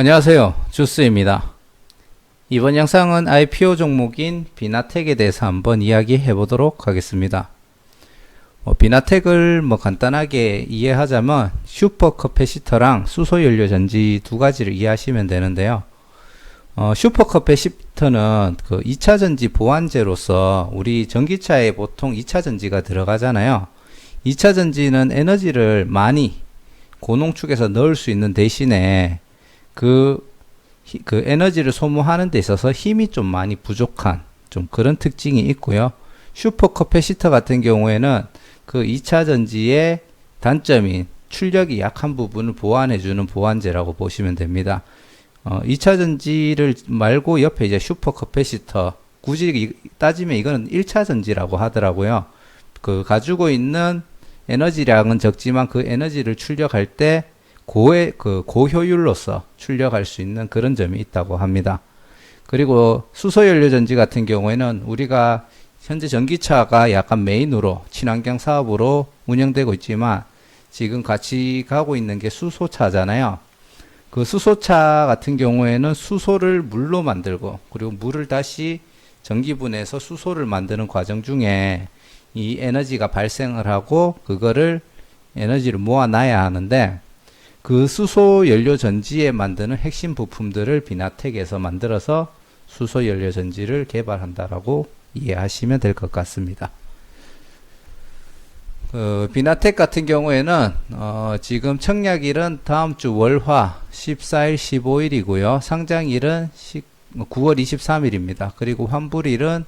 안녕하세요, 주스입니다. 이번 영상은 IPO 종목인 비나텍에 대해서 한번 이야기해 보도록 하겠습니다. 비나텍을 간단하게 이해하자면 슈퍼 커패시터랑 수소 연료 전지 두 가지를 이해하시면 되는데요. 슈퍼 커패시터는 그 2차 전지 보완제로서 우리 전기차에 보통 2차 전지가 들어가잖아요. 2차 전지는 에너지를 많이 고농축에서 넣을 수 있는 대신에 그 에너지를 소모하는 데 있어서 힘이 좀 많이 부족한 좀 그런 특징이 있고요. 슈퍼 커패시터 같은 경우에는 그 2차 전지의 단점인 출력이 약한 부분을 보완해주는 보완제라고 보시면 됩니다. 2차 전지를 말고 옆에 이제 슈퍼 커패시터, 굳이 따지면 이거는 1차 전지라고 하더라고요. 그 가지고 있는 에너지량은 적지만 그 에너지를 출력할 때 고효율로서 출력할 수 있는 그런 점이 있다고 합니다. 그리고 수소연료전지 같은 경우에는 우리가 현재 전기차가 약간 메인으로 친환경 사업으로 운영되고 있지만 지금 같이 가고 있는 게 수소차잖아요. 그 수소차 같은 경우에는 수소를 물로 만들고 그리고 물을 다시 전기분해해서 수소를 만드는 과정 중에 이 에너지가 발생을 하고 그거를 에너지를 모아놔야 하는데 그 수소 연료 전지에 만드는 핵심 부품들을 비나텍에서 만들어서 수소 연료 전지를 개발한다라고 이해하시면 될 것 같습니다. 비나텍 같은 경우에는 지금 청약일은 다음 주 월화 14일, 15일이고요. 상장일은 9월 23일입니다. 그리고 환불일은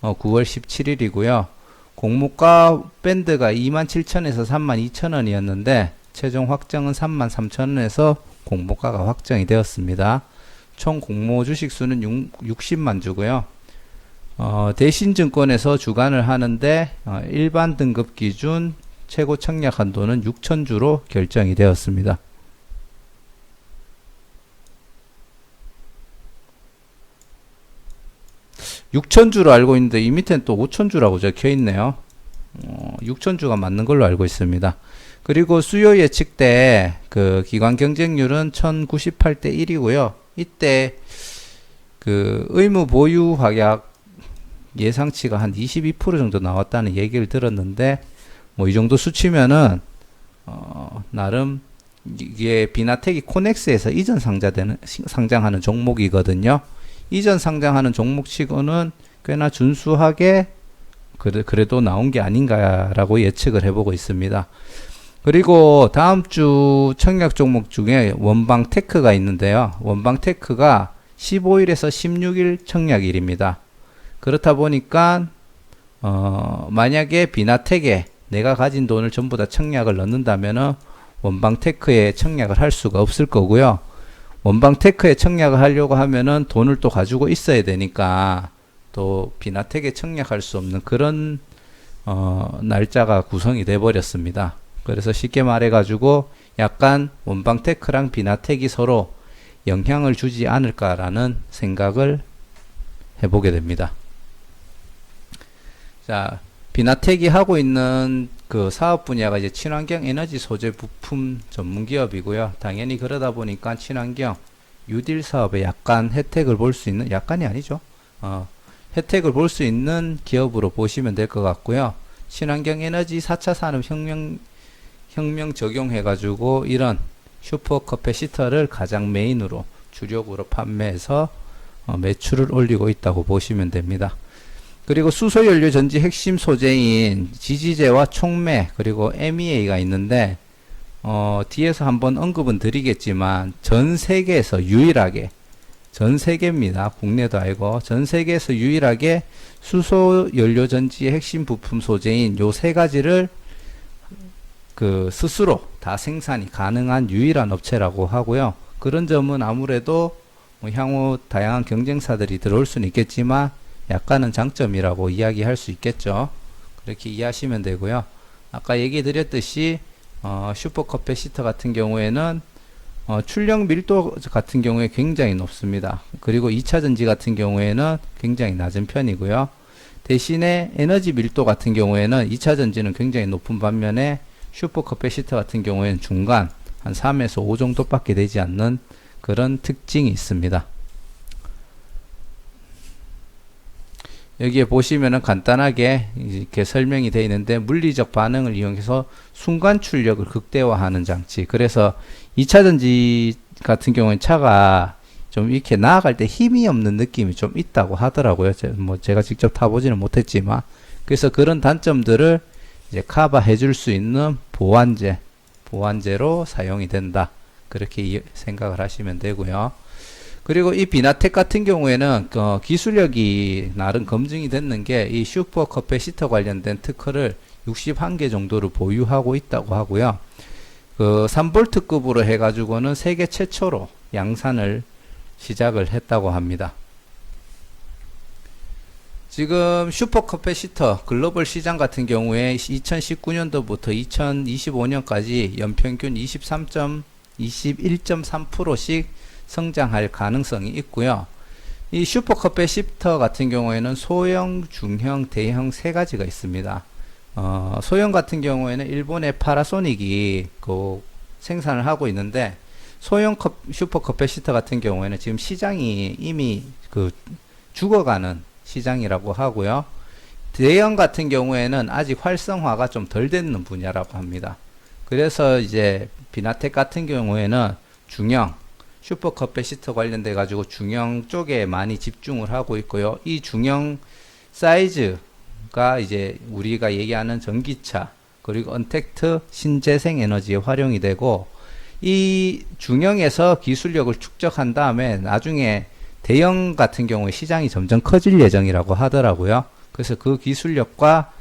9월 17일이고요. 공모가 밴드가 27,000원에서 32,000원이었는데 최종 확정은 33,000원에서 공모가가 확정이 되었습니다. 총 공모 주식수는 60만 주고요. 대신증권에서 주관을 하는데 일반 등급 기준 최고 청약 한도는 6,000주로 결정이 되었습니다. (6,000주로) 알고 있는데 이 밑에는 또 (5,000주라고) 적혀 있네요. 6,000주가 맞는 걸로 알고 있습니다. 그리고 수요 예측 때 그 기관 경쟁률은 1098대 1이고요. 이때 그 의무 보유 확약 예상치가 한 22% 정도 나왔다는 얘기를 들었는데 이 정도 수치면은 나름 이게 비나텍이 코넥스에서 이전 상장하는 종목이거든요. 이전 상장하는 종목치고는 꽤나 준수하게 그래도 나온 게 아닌가라고 예측을 해보고 있습니다. 그리고 다음 주 청약 종목 중에 원방테크가 있는데요. 원방테크가 15일에서 16일 청약일입니다. 그렇다 보니까 만약에 비나텍에 내가 가진 돈을 전부 다 청약을 넣는다면은 원방테크에 청약을 할 수가 없을 거고요. 원방테크에 청약을 하려고 하면은 돈을 또 가지고 있어야 되니까 또 비나텍에 청약할 수 없는 그런 날짜가 구성이 돼 버렸습니다. 그래서 쉽게 말해 가지고 약간 원방테크랑 비나텍이 서로 영향을 주지 않을까라는 생각을 해보게 됩니다. 자, 비나텍이 하고 있는 그 사업 분야가 이제 친환경 에너지 소재 부품 전문 기업이고요. 당연히 그러다 보니까 친환경 뉴딜 사업에 약간 혜택을 볼 수 있는, 약간이 아니죠. 혜택을 볼 수 있는 기업으로 보시면 될 것 같고요. 친환경 에너지 4차 산업 혁명 적용해가지고 이런 슈퍼 커패시터를 가장 메인으로 주력으로 판매해서 매출을 올리고 있다고 보시면 됩니다. 그리고 수소연료 전지 핵심 소재인 지지제와 촉매 그리고 MEA가 있는데 뒤에서 한번 언급은 드리겠지만 전 세계에서 유일하게, 전 세계입니다. 국내도 아니고 전 세계에서 유일하게 수소연료 전지의 핵심 부품 소재인 요 세 가지를 그 스스로 다 생산이 가능한 유일한 업체라고 하고요. 그런 점은 아무래도 향후 다양한 경쟁사들이 들어올 수는 있겠지만 약간은 장점이라고 이야기할 수 있겠죠. 그렇게 이해하시면 되고요. 아까 얘기 드렸듯이 슈퍼 커패시터 같은 경우에는 출력 밀도 같은 경우에 굉장히 높습니다. 그리고 2차 전지 같은 경우에는 굉장히 낮은 편이고요. 대신에 에너지 밀도 같은 경우에는 2차 전지는 굉장히 높은 반면에 슈퍼 커패시터 같은 경우에는 중간 한 3에서 5 정도밖에 되지 않는 그런 특징이 있습니다. 여기에 보시면은 간단하게 이렇게 설명이 되어 있는데, 물리적 반응을 이용해서 순간 출력을 극대화하는 장치. 그래서 2차 전지 같은 경우는 차가 좀 이렇게 나아갈 때 힘이 없는 느낌이 좀 있다고 하더라고요. 제가 직접 타보지는 못했지만. 그래서 그런 단점들을 이제 커버해 줄 수 있는 보완제로 사용이 된다. 그렇게 생각을 하시면 되고요. 그리고 이 비나텍 같은 경우에는 기술력이 나름 검증이 됐는 게 이 슈퍼 커패시터 관련된 특허를 61개 정도를 보유하고 있다고 하고요. 3V급으로 해가지고는 세계 최초로 양산을 시작을 했다고 합니다. 지금 슈퍼 커패시터 글로벌 시장 같은 경우에 2019년도부터 2025년까지 연평균 21.3%씩 성장할 가능성이 있고요. 이 슈퍼 커패시터 같은 경우에는 소형, 중형, 대형 세 가지가 있습니다. 소형 같은 경우에는 일본의 파라소닉이 생산을 하고 있는데, 소형 슈퍼 커패시터 같은 경우에는 지금 시장이 이미 죽어가는 시장이라고 하고요. 대형 같은 경우에는 아직 활성화가 좀 덜 되는 분야라고 합니다. 그래서 이제 비나텍 같은 경우에는 중형 슈퍼 커패시터 관련돼 가지고 중형 쪽에 많이 집중을 하고 있고요. 이 중형 사이즈가 이제 우리가 얘기하는 전기차, 그리고 언택트 신재생 에너지에 활용이 되고, 이 중형에서 기술력을 축적한 다음에 나중에 대형 같은 경우에 시장이 점점 커질 예정이라고 하더라고요. 그래서 그 기술력과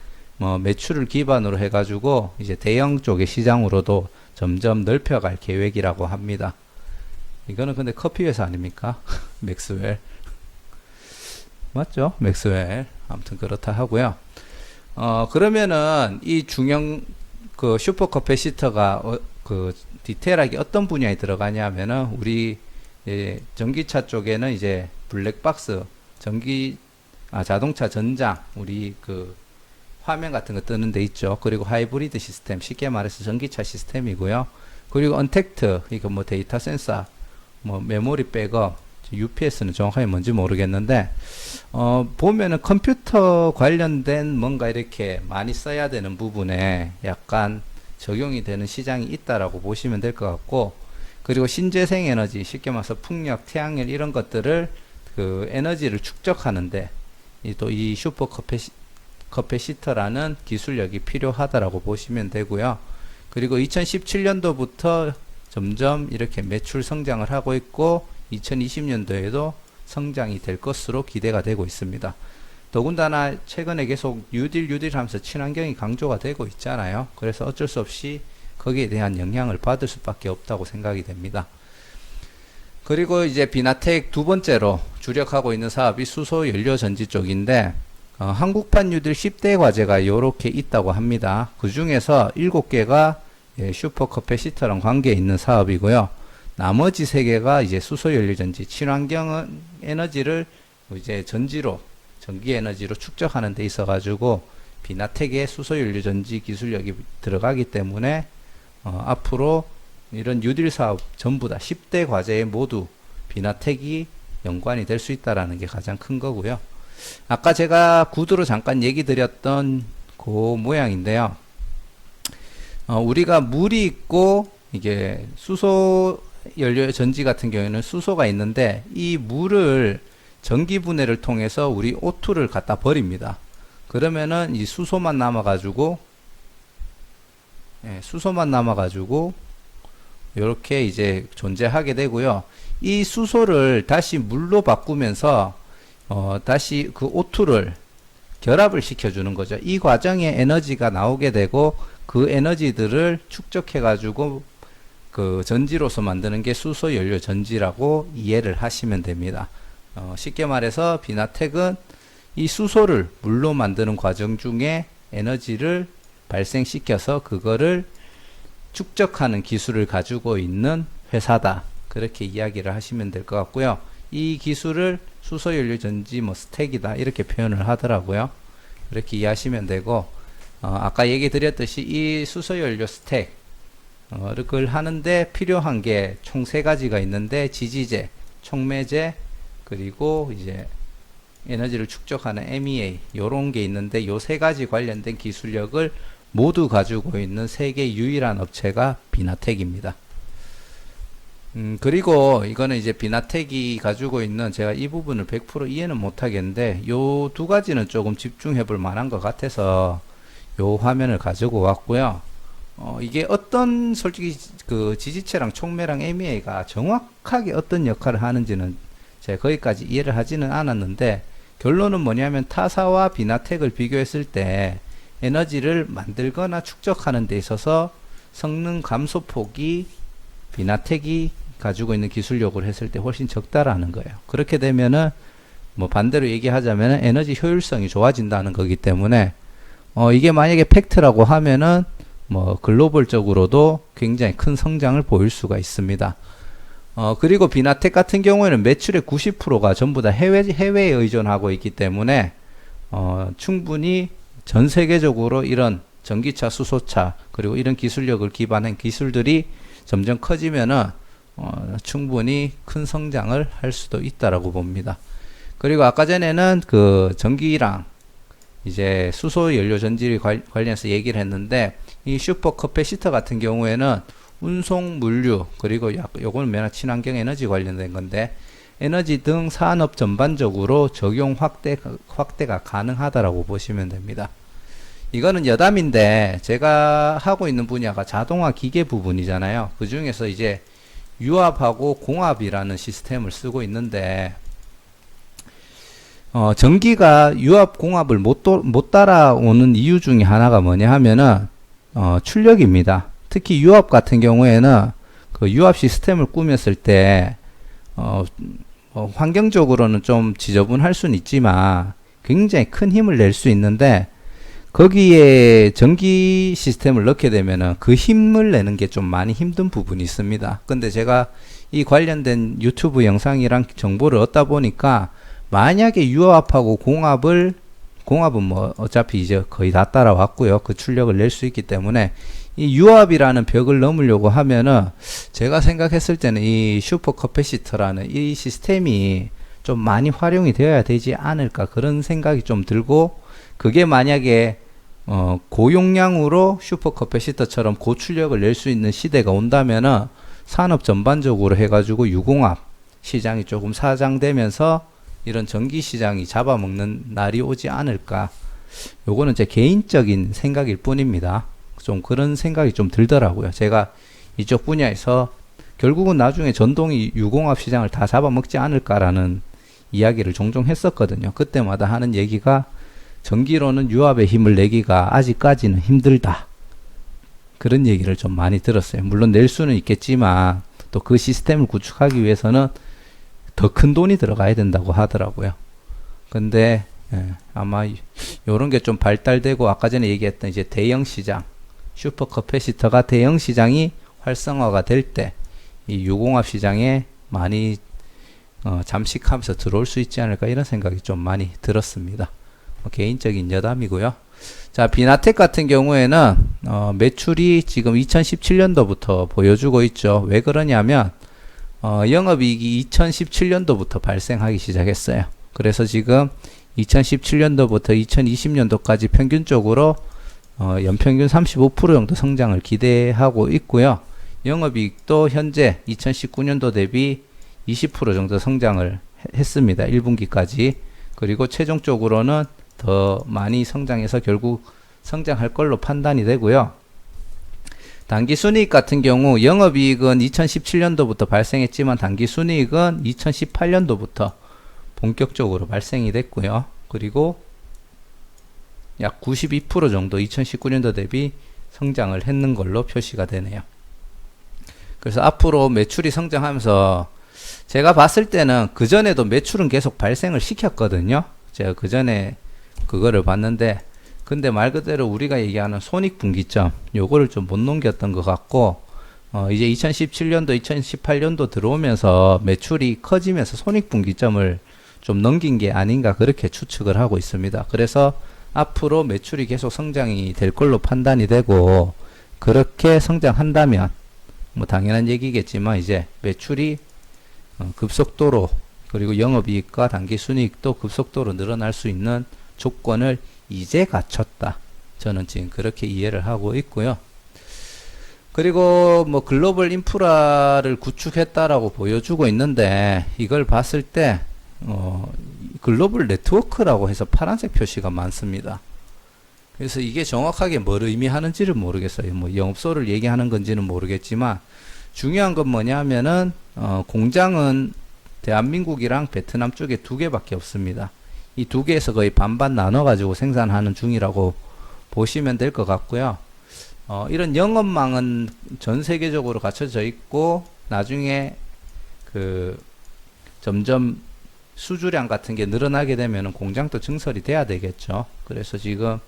매출을 기반으로 해가지고 이제 대형 쪽의 시장으로도 점점 넓혀갈 계획이라고 합니다. 이거는 근데 커피 회사 아닙니까? 맥스웰. 맞죠? 맥스웰. 아무튼 그렇다 하고요. 그러면은 이 중형 슈퍼 커패시터가 디테일하게 어떤 분야에 들어가냐면은, 우리 전기차 쪽에는 이제 블랙박스, 자동차 전장, 우리 화면 같은 거 뜨는 데 있죠. 그리고 하이브리드 시스템, 쉽게 말해서 전기차 시스템이고요. 그리고 언택트, 이거 데이터 센서, 메모리 백업, UPS는 정확하게 뭔지 모르겠는데, 보면은 컴퓨터 관련된 뭔가 이렇게 많이 써야 되는 부분에 약간 적용이 되는 시장이 있다라고 보시면 될 것 같고, 그리고 신재생 에너지, 쉽게 말해서 풍력, 태양열 이런 것들을 에너지를 축적하는데 또 이 슈퍼 커패시터라는 기술력이 필요하다라고 보시면 되고요. 그리고 2017년도부터 점점 이렇게 매출 성장을 하고 있고, 2020년도에도 성장이 될 것으로 기대가 되고 있습니다. 더군다나 최근에 계속 뉴딜 하면서 친환경이 강조가 되고 있잖아요. 그래서 어쩔 수 없이 거기에 대한 영향을 받을 수밖에 없다고 생각이 됩니다. 그리고 이제 비나텍 두 번째로 주력하고 있는 사업이 수소 연료 전지 쪽인데, 한국판 뉴딜 10대 과제가 이렇게 있다고 합니다. 그 중에서 7개가 슈퍼 커패시터랑 관계 있는 사업이고요. 나머지 3개가 이제 수소 연료 전지, 친환경 에너지를 이제 전기 에너지로 축적하는 데 있어 가지고 비나텍의 수소 연료 전지 기술력이 들어가기 때문에 앞으로 이런 뉴딜 사업 전부 다 10대 과제에 모두 비나텍이 연관이 될 수 있다라는 게 가장 큰 거고요. 아까 제가 구두로 잠깐 얘기 드렸던 그 모양인데요. 우리가 물이 있고, 이게 수소 연료 전지 같은 경우에는 수소가 있는데, 이 물을 전기 분해를 통해서 우리 O2를 갖다 버립니다. 그러면은 이 수소만 남아가지고 이렇게 이제 존재하게 되고요. 이 수소를 다시 물로 바꾸면서 다시 그 O2를 결합을 시켜주는 거죠. 이 과정에 에너지가 나오게 되고, 그 에너지들을 축적해 가지고 그 전지로서 만드는 게 수소 연료 전지라고 이해를 하시면 됩니다. 쉽게 말해서 비나텍은 이 수소를 물로 만드는 과정 중에 에너지를 발생시켜서 그거를 축적하는 기술을 가지고 있는 회사다. 그렇게 이야기를 하시면 될 것 같고요. 이 기술을 수소연료 전지 스택이다, 이렇게 표현을 하더라고요. 그렇게 이해하시면 되고, 아까 얘기 드렸듯이 이 수소연료 스택, 그걸 하는데 필요한 게 총 세 가지가 있는데 지지제, 촉매제, 그리고 이제 에너지를 축적하는 MEA 요런 게 있는데 요 세 가지 관련된 기술력을 모두 가지고 있는 세계 유일한 업체가 비나텍입니다. 그리고 이거는 이제 비나텍이 가지고 있는 제가 이 부분을 100% 이해는 못하겠는데 요 두 가지는 조금 집중해 볼 만한 것 같아서 요 화면을 가지고 왔고요. 이게 어떤 솔직히 그 지지체랑 촉매랑 MEA가 정확하게 어떤 역할을 하는지는 제가 거기까지 이해를 하지는 않았는데 결론은 뭐냐면 타사와 비나텍을 비교했을 때 에너지를 만들거나 축적하는 데 있어서 성능 감소폭이 비나텍이 가지고 있는 기술력으로 했을 때 훨씬 적다라는 거예요. 그렇게 되면은 뭐 반대로 얘기하자면 에너지 효율성이 좋아진다는 거기 때문에 이게 만약에 팩트라고 하면은 뭐 글로벌적으로도 굉장히 큰 성장을 보일 수가 있습니다. 그리고 비나텍 같은 경우에는 매출의 90%가 전부 다 해외에 의존하고 있기 때문에 충분히 전 세계적으로 이런 전기차, 수소차 그리고 이런 기술력을 기반한 기술들이 점점 커지면은 충분히 큰 성장을 할 수도 있다라고 봅니다. 그리고 아까 전에는 그 전기랑 이제 수소 연료 전지를 관련해서 얘기를 했는데 이 슈퍼 커패시터 같은 경우에는 운송 물류 그리고 요거는 맨날 친환경 에너지 관련된 건데 에너지 등 산업 전반적으로 적용 확대가 가능하다라고 보시면 됩니다. 이거는 여담인데 제가 하고 있는 분야가 자동화 기계 부분이잖아요. 그 중에서 이제 유압하고 공압이라는 시스템을 쓰고 있는데 전기가 유압 공압을 못 따라오는 이유 중에 하나가 뭐냐 하면은 출력입니다. 특히 유압 같은 경우에는 그 유압 시스템을 꾸몄을 때 환경적으로는 좀 지저분할 수는 있지만 굉장히 큰 힘을 낼 수 있는데 거기에 전기 시스템을 넣게 되면은 그 힘을 내는 게 좀 많이 힘든 부분이 있습니다. 근데 제가 이 관련된 유튜브 영상이랑 정보를 얻다 보니까 만약에 유압하고 공압은 뭐 어차피 이제 거의 다 따라왔고요. 그 출력을 낼 수 있기 때문에 이 유압이라는 벽을 넘으려고 하면은 제가 생각했을 때는 이 슈퍼 커패시터라는 이 시스템이 좀 많이 활용이 되어야 되지 않을까 그런 생각이 좀 들고 그게 만약에 고용량으로 슈퍼 커패시터처럼 고출력을 낼 수 있는 시대가 온다면은 산업 전반적으로 해가지고 유공압 시장이 조금 사장되면서 이런 전기 시장이 잡아먹는 날이 오지 않을까. 요거는 제 개인적인 생각일 뿐입니다. 좀 그런 생각이 좀 들더라고요. 제가 이쪽 분야에서 결국은 나중에 전동이 유공압 시장을 다 잡아먹지 않을까라는 이야기를 종종 했었거든요. 그때마다 하는 얘기가 전기로는 유압의 힘을 내기가 아직까지는 힘들다. 그런 얘기를 좀 많이 들었어요. 물론 낼 수는 있겠지만 또 그 시스템을 구축하기 위해서는 더 큰 돈이 들어가야 된다고 하더라고요. 근데 아마 요런 게 좀 발달되고 아까 전에 얘기했던 이제 대형 시장, 슈퍼 커패시터가 대형 시장이 활성화가 될 때 이 유공압 시장에 많이 잠식하면서 들어올 수 있지 않을까 이런 생각이 좀 많이 들었습니다. 개인적인 여담이고요. 자, 비나텍 같은 경우에는 매출이 지금 2017년도부터 보여주고 있죠. 왜 그러냐면 영업이익이 2017년도부터 발생하기 시작했어요. 그래서 지금 2017년도부터 2020년도까지 평균적으로 연평균 35% 정도 성장을 기대하고 있고요. 영업이익도 현재 2019년도 대비 20% 정도 성장을 했습니다. 1분기까지. 그리고 최종적으로는 더 많이 성장해서 결국 성장할 걸로 판단이 되고요. 당기순이익 같은 경우 영업이익은 2017년도부터 발생했지만 당기순이익은 2018년도부터 본격적으로 발생이 됐고요. 그리고 약 92% 정도 2019년도 대비 성장을 했는 걸로 표시가 되네요. 그래서 앞으로 매출이 성장하면서 제가 봤을 때는 그전에도 매출은 계속 발생을 시켰거든요. 제가 그전에 그거를 봤는데 근데 말 그대로 우리가 얘기하는 손익분기점 요거를 좀 못 넘겼던 것 같고 이제 2017년도 2018년도 들어오면서 매출이 커지면서 손익분기점을 좀 넘긴 게 아닌가 그렇게 추측을 하고 있습니다. 그래서 앞으로 매출이 계속 성장이 될 걸로 판단이 되고 그렇게 성장한다면 뭐 당연한 얘기겠지만 이제 매출이 급속도로 그리고 영업이익과 당기순이익도 급속도로 늘어날 수 있는 조건을 이제 갖췄다. 저는 지금 그렇게 이해를 하고 있고요. 그리고 뭐 글로벌 인프라를 구축했다라고 보여주고 있는데 이걸 봤을 때 글로벌 네트워크라고 해서 파란색 표시가 많습니다. 그래서 이게 정확하게 뭘 의미하는지를 모르겠어요. 뭐 영업소를 얘기하는 건지는 모르겠지만 중요한 건 뭐냐면은 공장은 대한민국이랑 베트남 쪽에 두 개밖에 없습니다. 이 두 개에서 거의 반반 나눠 가지고 생산하는 중이라고 보시면 될 것 같고요. 이런 영업망은 전 세계적으로 갖춰져 있고 나중에 점점 수주량 같은 게 늘어나게 되면은 공장도 증설이 돼야 되겠죠. 그래서 지금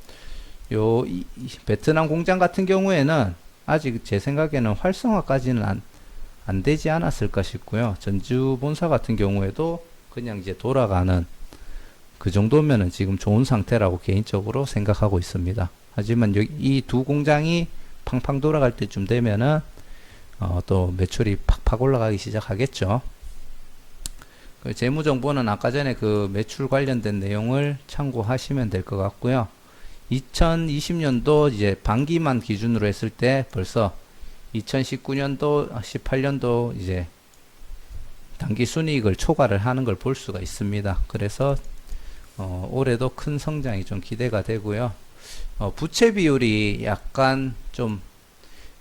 이 베트남 공장 같은 경우에는 아직 제 생각에는 활성화까지는 안 되지 않았을까 싶고요. 전주 본사 같은 경우에도 그냥 이제 돌아가는 그 정도면은 지금 좋은 상태라고 개인적으로 생각하고 있습니다. 하지만 이 두 공장이 팡팡 돌아갈 때쯤 되면은 또 매출이 팍팍 올라가기 시작하겠죠. 그 재무정보는 아까 전에 그 매출 관련된 내용을 참고하시면 될 것 같고요. 2020년도 이제 반기만 기준으로 했을 때 벌써 2019년도, 18년도 이제 당기 순이익을 초과를 하는 걸 볼 수가 있습니다. 그래서 올해도 큰 성장이 좀 기대가 되고요. 부채 비율이 약간 좀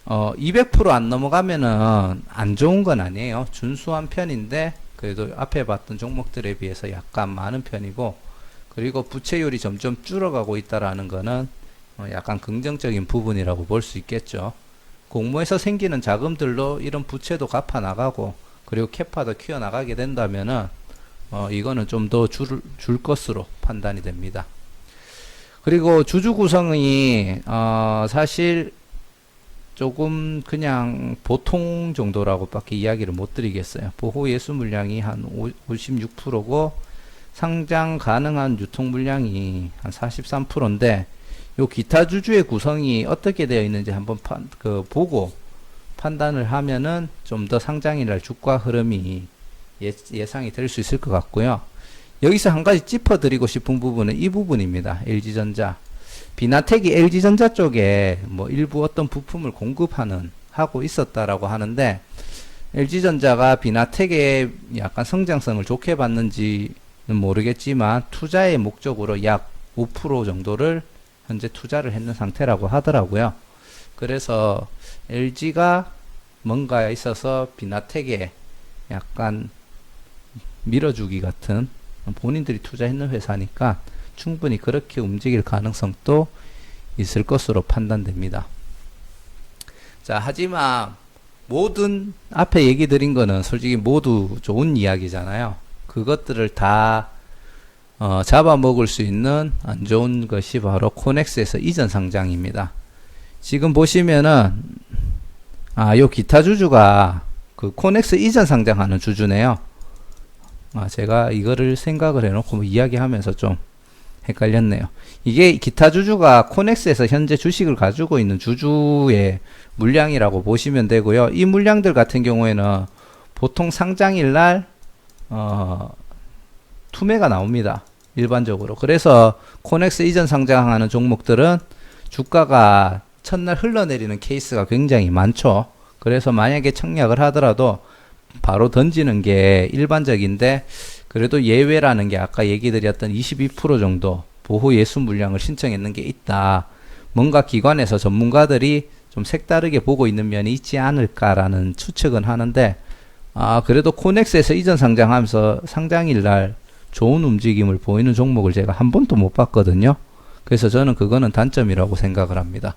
200% 안 넘어가면은 안 좋은 건 아니에요. 준수한 편인데 그래도 앞에 봤던 종목들에 비해서 약간 많은 편이고, 그리고 부채율이 점점 줄어가고 있다라는 거는 약간 긍정적인 부분이라고 볼 수 있겠죠. 공모에서 생기는 자금들로 이런 부채도 갚아 나가고 그리고 캐파도 키워 나가게 된다면은 이거는 좀 더 줄 것으로 판단이 됩니다. 그리고 주주 구성이 사실 조금 그냥 보통 정도라고 밖에 이야기를 못 드리겠어요. 보호 예수 물량이 한 56%고 상장 가능한 유통 물량이 한 43%인데 요 기타 주주의 구성이 어떻게 되어 있는지 한번 보고 판단을 하면은 좀 더 상장일날 주가 흐름이 예상이 될 수 있을 것 같고요. 여기서 한 가지 짚어드리고 싶은 부분은 이 부분입니다. LG전자. 비나텍이 LG전자 쪽에 뭐 일부 어떤 부품을 하고 있었다라고 하는데, LG전자가 비나텍의 약간 성장성을 좋게 봤는지는 모르겠지만 투자의 목적으로 약 5% 정도를 현재 투자를 했는 상태라고 하더라고요. 그래서 LG가 뭔가에 있어서 비나텍에 약간 밀어주기 같은, 본인들이 투자했는 회사니까 충분히 그렇게 움직일 가능성도 있을 것으로 판단됩니다. 자, 하지만 모든 앞에 얘기 드린 거는 솔직히 모두 좋은 이야기잖아요. 그것들을 다 잡아먹을 수 있는 안 좋은 것이 바로 코넥스에서 이전 상장입니다. 지금 보시면은 요 기타 주주가 그 코넥스 이전 상장하는 주주네요. 제가 이거를 생각을 해놓고 뭐 이야기하면서 좀 헷갈렸네요. 이게 기타 주주가 코넥스에서 현재 주식을 가지고 있는 주주의 물량이라고 보시면 되고요. 이 물량들 같은 경우에는 보통 상장일 날 투매가 나옵니다. 일반적으로. 그래서 코넥스 이전 상장하는 종목들은 주가가 첫날 흘러내리는 케이스가 굉장히 많죠. 그래서 만약에 청약을 하더라도 바로 던지는 게 일반적인데, 그래도 예외라는 게 아까 얘기 드렸던 22% 정도 보호 예수 물량을 신청했는 게 있다. 뭔가 기관에서 전문가들이 좀 색다르게 보고 있는 면이 있지 않을까라는 추측은 하는데, 그래도 코넥스에서 이전 상장하면서 상장일 날 좋은 움직임을 보이는 종목을 제가 한 번도 못 봤거든요. 그래서 저는 그거는 단점이라고 생각을 합니다.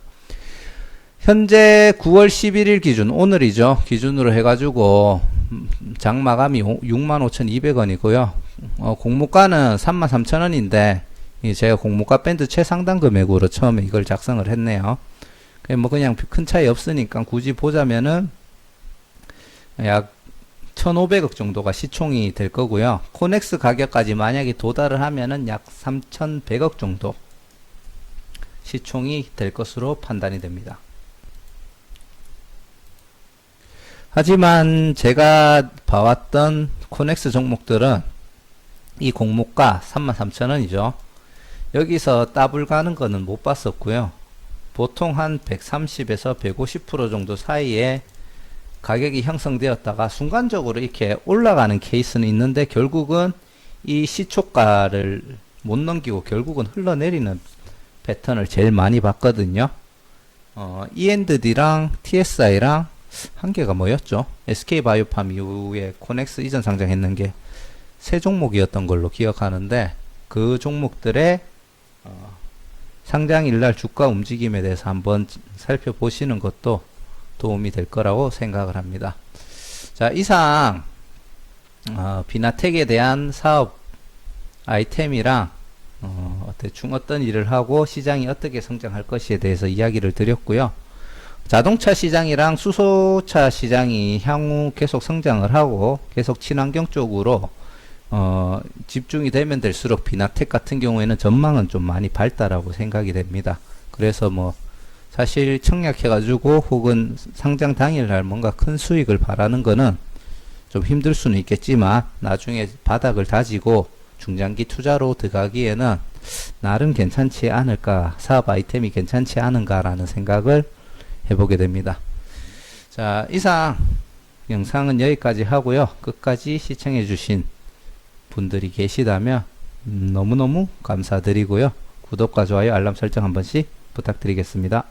현재 9월 11일 기준, 오늘이죠. 기준으로 해가지고 장 마감이 65,200원이고요. 공모가는 33,000원인데 제가 공모가 밴드 최상단 금액으로 처음에 이걸 작성을 했네요. 그냥 큰 차이 없으니까 굳이 보자면은 약 1,500억 정도가 시총이 될 거고요. 코넥스 가격까지 만약에 도달을 하면은 약 3,100억 정도 시총이 될 것으로 판단이 됩니다. 하지만 제가 봐왔던 코넥스 종목들은 이 공모가 33,000원이죠. 여기서 더블 가는 거는 못 봤었고요. 보통 한 130에서 150% 정도 사이에 가격이 형성되었다가 순간적으로 이렇게 올라가는 케이스는 있는데 결국은 이 시초가를 못 넘기고 결국은 흘러내리는 패턴을 제일 많이 봤거든요. E&D랑 TSI랑 한 개가 뭐였죠? SK바이오팜 이후에 코넥스 이전 상장했는 게 세 종목이었던 걸로 기억하는데 그 종목들의 상장일날 주가 움직임에 대해서 한번 살펴보시는 것도 도움이 될 거라고 생각을 합니다. 자, 이상 비나텍에 대한 사업 아이템이랑 대충 어떤 일을 하고 시장이 어떻게 성장할 것에 대해서 이야기를 드렸고요. 자동차 시장이랑 수소차 시장이 향후 계속 성장을 하고 계속 친환경 쪽으로 집중이 되면 될수록 비나텍 같은 경우에는 전망은 좀 많이 밝다라고 생각이 됩니다. 그래서 뭐 사실 청약해가지고 혹은 상장 당일날 뭔가 큰 수익을 바라는 거는 좀 힘들 수는 있겠지만 나중에 바닥을 다지고 중장기 투자로 들어가기에는 나름 괜찮지 않을까, 사업 아이템이 괜찮지 않은가라는 생각을 해보게 됩니다. 자, 이상 영상은 여기까지 하고요. 끝까지 시청해주신 분들이 계시다면 너무너무 감사드리고요. 구독과 좋아요, 알람 설정 한 번씩 부탁드리겠습니다.